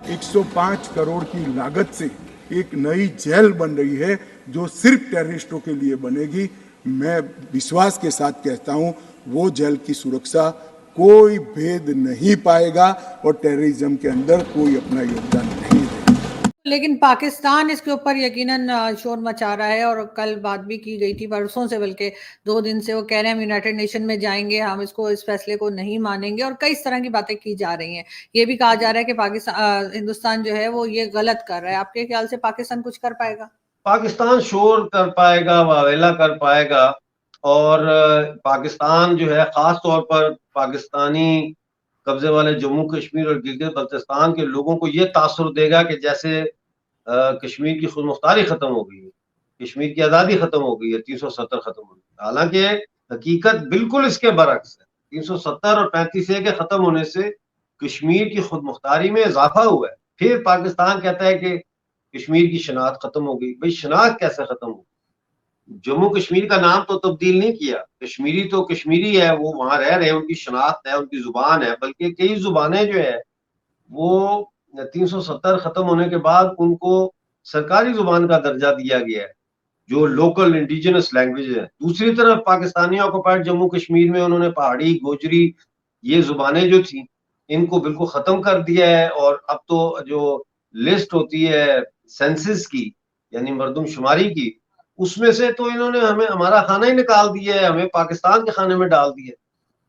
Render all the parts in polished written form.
105 करोड़ की लागत से एक नई जेल बन रही है जो सिर्फ टेररिस्टों के लिए बनेगी। मैं विश्वास के साथ कहता हूं वो जेल की सुरक्षा कोई भेद नहीं पाएगा और टेररिज्म के अंदर कोई अपना योगदान नहीं देगा। लेकिन पाकिस्तान इसके ऊपर यकीनन शोर मचा रहा है, और कल बात भी की गई थी, परसों से, बल्कि 2 दिन से वो कह रहे हैं हम यूनाइटेड नेशन में जाएंगे, हम इस फैसले को नहीं मानेंगे, और कई तरह की बातें की जा रही हैं। ये भी कहा जा रहा है कि पाकिस्तान हिंदुस्तान जो है वो ये गलत कर रहा है। आपके ख्याल से पाकिस्तान कुछ कर पाएगा? पाकिस्तान शोर कर पाएगा, वावेला कर पाएगा, और पाकिस्तान जो है खास तौर पर पाकिस्तानी कब्जे वाले जम्मू कश्मीर और गिलगित बल्तिस्तान के लोगों को ये तासुर देगा कि जैसे कश्मीर की खुद मुख्तारी खत्म हो गई है, कश्मीर की आज़ादी खत्म हो गई है, 370 खत्म हो गई। हालांकि हकीकत बिल्कुल इसके बरक्स है। 370 और 35A के खत्म होने से कश्मीर की खुद मुख्तारी में इजाफा हुआ है। फिर पाकिस्तान कहता है कि कश्मीर की शनाख्त खत्म हो गई। भाई शनाख्त कैसे खत्म हो? जम्मू कश्मीर का नाम तो तब्दील नहीं किया, कश्मीरी तो कश्मीरी है, वो वहां रह रहे हैं, उनकी शनाख्त है, उनकी जुबान है, बल्कि कई जुबानें जो है वो 370 खत्म होने के बाद उनको सरकारी जुबान का दर्जा दिया गया है, जो लोकल इंडिजिनस लैंग्वेज है। दूसरी तरफ पाकिस्तानी ऑक्युपाइड जम्मू कश्मीर में उन्होंने पहाड़ी, गोजरी, ये जुबानें जो थी इनको बिल्कुल खत्म कर दिया है। और अब तो जो लिस्ट होती है सेंसस की, यानी मरदमशुमारी की, उसमें से तो इन्होंने हमें हमारा खाना ही निकाल दिया है, हमें पाकिस्तान के खाने में डाल दिया।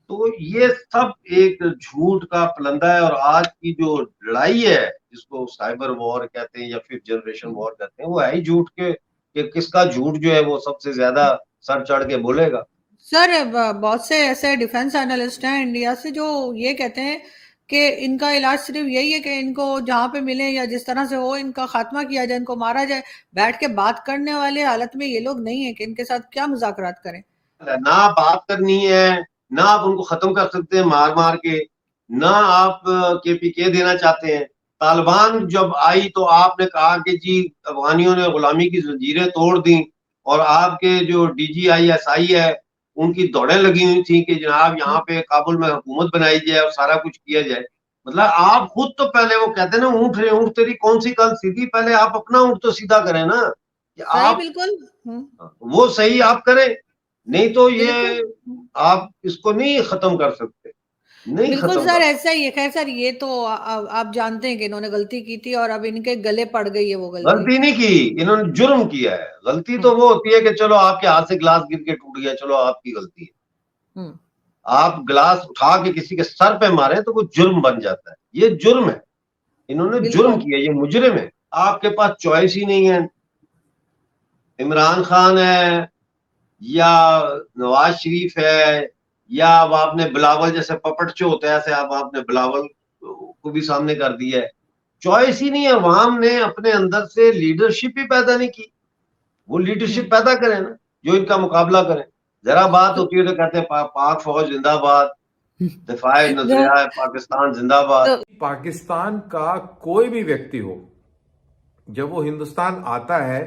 तो ये सब एक झूठ का पलंदा है। और आज की जो लड़ाई है, जिसको साइबर वॉर कहते हैं या फिर जनरेशन वॉर कहते हैं, वो है ही झूठ के, कि किसका झूठ जो है वो सबसे ज्यादा सर चढ़ के बोलेगा। सर, बहुत से ऐसे डिफेंस एनालिस्ट हैं इंडिया से जो ये कहते हैं कि इनका इलाज सिर्फ यही है कि इनको जहां पे मिले या जिस तरह से हो इनका खात्मा किया जाए, इनको मारा जाए। बैठ के बात करने वाले हालत में ये लोग नहीं है कि इनके साथ क्या मुज़ाकरात करें। ना बात करनी है, ना आप उनको खत्म कर सकते हैं मार मार के, ना आप KPK देना चाहते हैं। तालिबान जब आई तो आपने कहा कि जी अफगानियों ने गुलामी की जंजीरें तोड़ दी, और आपके जो DGI SI है उनकी दौड़ें लगी हुई थी कि जनाब यहाँ पे काबुल में हुकूमत बनाई जाए और सारा कुछ किया जाए। मतलब आप खुद तो पहले, वो कहते हैं ना ऊँट रे ऊँट तेरी कौन सी कल सीधी, पहले आप अपना ऊँट तो सीधा करें ना, कि सही, आप बिल्कुल। वो सही आप करें। नहीं तो ये बिल्कुल। आप इसको नहीं खत्म कर सकते, नहीं बिल्कुल खत्म सर, कर। ऐसा ही है। खैर सर, ये तो आप जानते हैं कि इन्होंने गलती की थी और अब इनके गले पड़ गई है वो गलती। गलती नहीं की, इन्होंने जुर्म किया है। गलती हम्म। तो वो होती है कि चलो आपके हाथ से गिलास गिर के टूट गया, चलो आपकी गलती है। हम्म। आप गिलास उठा के किसी के सर पे मारे तो वो जुर्म बन जाता है, ये जुर्म है। इन्होंने जुर्म बिल्कुल। किया, ये मुजरिम है। आपके पास चॉइस ही नहीं है। इमरान खान है या नवाज शरीफ है, या अब आपने बिलावल जैसे पपट जो होता है, ऐसे अब आपने बिलावल को भी सामने कर दिया है। चॉइस ही नहीं है। अवाम ने अपने अंदर से लीडरशिप ही पैदा नहीं की। वो लीडरशिप हम्म। पैदा करें ना, जो इनका मुकाबला करें। जरा बात तो होती है तो कहते हैं पाक फौज जिंदाबाद, दिफाए नजरिया पाकिस्तान जिंदाबाद। तो पाकिस्तान का कोई भी व्यक्ति हो, जब वो हिंदुस्तान आता है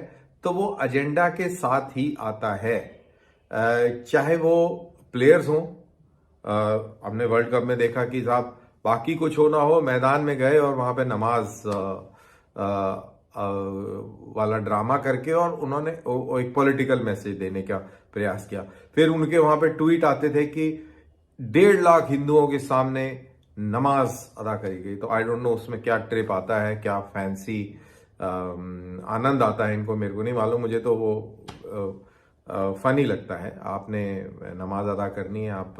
तो वो एजेंडा के साथ ही आता है। चाहे वो प्लेयर्स हों, हमने वर्ल्ड कप में देखा कि साहब बाकी कुछ हो ना हो, मैदान में गए और वहां पे नमाज वाला ड्रामा करके और उन्होंने एक पॉलिटिकल मैसेज देने का प्रयास किया। फिर उनके वहां पे ट्वीट आते थे कि 1.5 लाख हिंदुओं के सामने नमाज अदा करी गई। तो आई डोंट नो उसमें क्या ट्रिप आता है, क्या फैंसी आनंद आता है इनको, मेरे को नहीं मालूम। मुझे तो वो फनी लगता है। आपने नमाज अदा करनी है, आप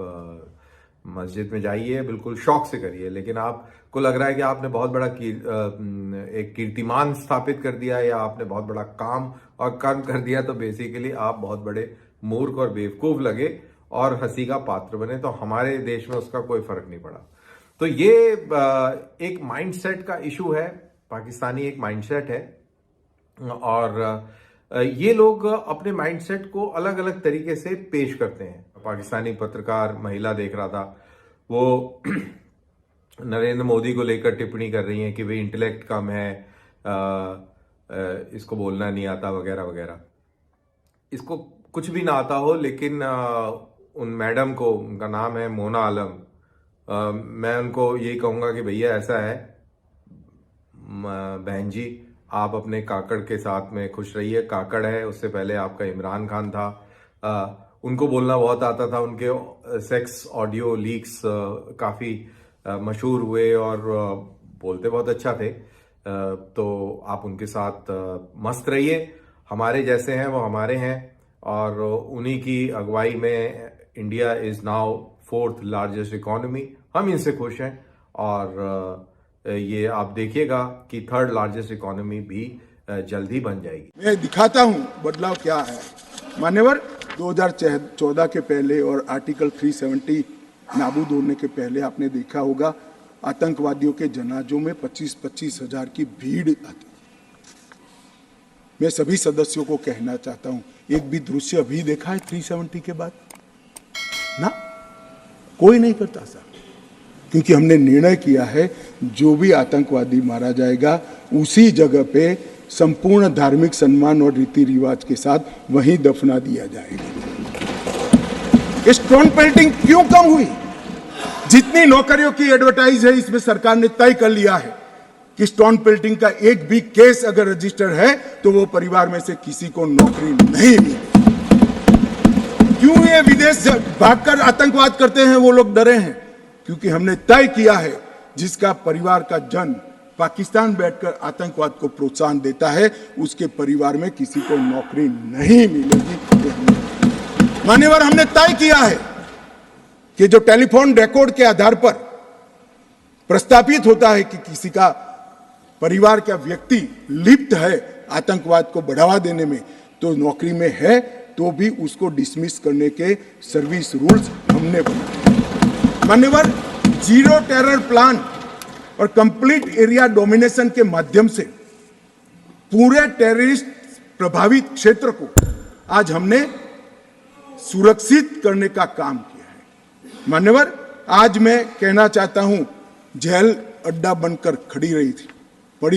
मस्जिद में जाइए, बिल्कुल शौक से करिए, लेकिन आपको लग रहा है कि आपने बहुत बड़ा एक कीर्तिमान स्थापित कर दिया है या आपने बहुत बड़ा काम और कर्म कर दिया, तो बेसिकली आप बहुत बड़े मूर्ख और बेवकूफ लगे और हंसी का पात्र बने। तो हमारे देश में उसका कोई फर्क नहीं पड़ा। तो ये एक माइंडसेट का इशू है, पाकिस्तानी एक माइंडसेट है, और ये लोग अपने माइंडसेट को अलग अलग तरीके से पेश करते हैं। पाकिस्तानी पत्रकार महिला देख रहा था, वो नरेंद्र मोदी को लेकर टिप्पणी कर रही हैं कि भाई इंटेलेक्ट कम है, इसको बोलना नहीं आता वगैरह वगैरह। इसको कुछ भी ना आता हो, लेकिन उन मैडम को, उनका नाम है मोना आलम, मैं उनको यही कहूँगा कि भैया ऐसा है, बहन जी, आप अपने काकड़ के साथ में खुश रहिए। काकड़ है, उससे पहले आपका इमरान खान था। उनको बोलना बहुत आता था। उनके सेक्स ऑडियो लीक्स काफ़ी मशहूर हुए और बोलते बहुत अच्छा थे। तो आप उनके साथ मस्त रहिए। हमारे जैसे हैं वो हमारे हैं, और उन्हीं की अगुवाई में India is now 4th largest economy. हम इनसे खुश हैं, और ये आप देखिएगा कि 3rd लार्जेस्ट इकोनॉमी भी जल्द ही बन जाएगी। मैं दिखाता हूं बदलाव क्या है। मान्यवर, 2014 के पहले और आर्टिकल 370 नाबूद होने के पहले आपने देखा होगा आतंकवादियों के जनाजों में 25-25 हजार की भीड़ आती। मैं सभी सदस्यों को कहना चाहता हूं, एक भी दृश्य अभी देखा है 370 के बाद? ना, कोई नहीं करता साहब, क्योंकि हमने निर्णय किया है जो भी आतंकवादी मारा जाएगा उसी जगह पे संपूर्ण धार्मिक सम्मान और रीति रिवाज के साथ वहीं दफना दिया जाएगा। स्टोन पेल्टिंग क्यों कम हुई? जितनी नौकरियों की एडवर्टाइज है, इसमें सरकार ने तय कर लिया है कि स्टोन पेल्टिंग का एक भी केस अगर रजिस्टर है तो वो परिवार में से किसी को नौकरी नहीं मिली। क्यों ये विदेश भागकर आतंकवाद करते हैं वो लोग डरे हैं? क्योंकि हमने तय किया है जिसका परिवार का जन पाकिस्तान बैठकर आतंकवाद को प्रोत्साहन देता है उसके परिवार में किसी को नौकरी नहीं मिलेगी। मान्यवर, हमने तय किया है कि जो टेलीफोन रिकॉर्ड के आधार पर प्रस्तापित होता है कि किसी का परिवार का व्यक्ति लिप्त है आतंकवाद को बढ़ावा देने में, तो नौकरी में है तो भी उसको डिसमिस करने के सर्विस रूल्स हमने बनाए। मान्यवर, जीरो टेरर प्लान और कंप्लीट एरिया डोमिनेशन के माध्यम से पूरे टेररिस्ट प्रभावित क्षेत्र को आज हमने सुरक्षित करने का काम किया है। मान्यवर, आज मैं कहना चाहता हूं, जेल अड्डा बनकर पड़ी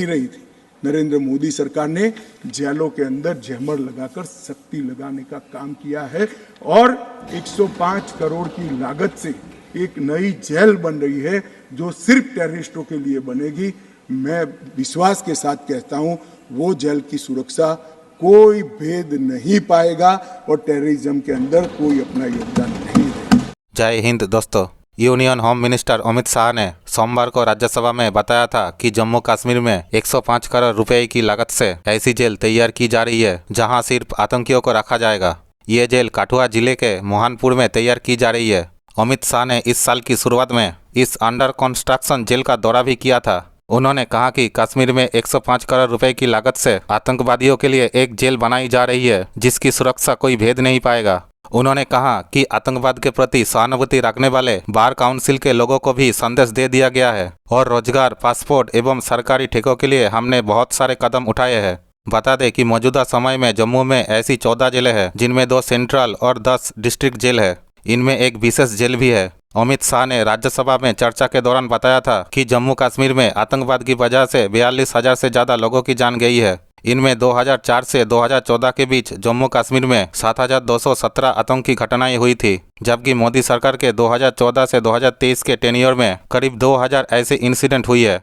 रही थी। नरेंद्र मोदी सरकार ने जेलों के अंदर जैमर लगाकर सख्ती लगाने का काम किया है, और 105 करोड़ की लागत से एक नई जेल बन रही है जो सिर्फ टेररिस्टों के लिए बनेगी। मैं विश्वास के साथ कहता हूं, वो जेल की सुरक्षा कोई भेद नहीं पाएगा और टेररिज्म के अंदर कोई अपना योगदान नहीं देगा। जय हिंद दोस्तों। Union home minister Amit Shah ने सोमवार को राज्यसभा में बताया था कि जम्मू कश्मीर में 105 करोड़ रुपए की लागत से ऐसी जेल तैयार की जा रही है जहां सिर्फ आतंकियों को रखा जाएगा। ये जेल काठुआ जिले के मोहनपुर में तैयार की जा रही है। अमित शाह ने इस साल की शुरुआत में इस अंडर कंस्ट्रक्शन जेल का दौरा भी किया था। उन्होंने कहा कि कश्मीर में 105 करोड़ रुपए की लागत से आतंकवादियों के लिए एक जेल बनाई जा रही है जिसकी सुरक्षा कोई भेद नहीं पाएगा। उन्होंने कहा कि आतंकवाद के प्रति सहानुभूति रखने वाले बार काउंसिल के लोगों को भी संदेश दे दिया गया है, और रोजगार, पासपोर्ट एवं सरकारी ठेकों के लिए हमने बहुत सारे कदम उठाए हैं। बता दें कि मौजूदा समय में जम्मू में ऐसी 14 जेलें हैं जिनमें 2 सेंट्रल और 10 डिस्ट्रिक्ट जेल है। इनमें एक विशेष जेल भी है। अमित शाह ने राज्यसभा में चर्चा के दौरान बताया था कि जम्मू कश्मीर में आतंकवाद की वजह से 42,000 से ज्यादा लोगों की जान गई है। इनमें 2004 से 2014 के बीच जम्मू कश्मीर में 7,217 आतंकी घटनाएं हुई थी, जबकि मोदी सरकार के 2014 से 2023 के टेन्योर में करीब 2,000 ऐसे इंसिडेंट हुई है।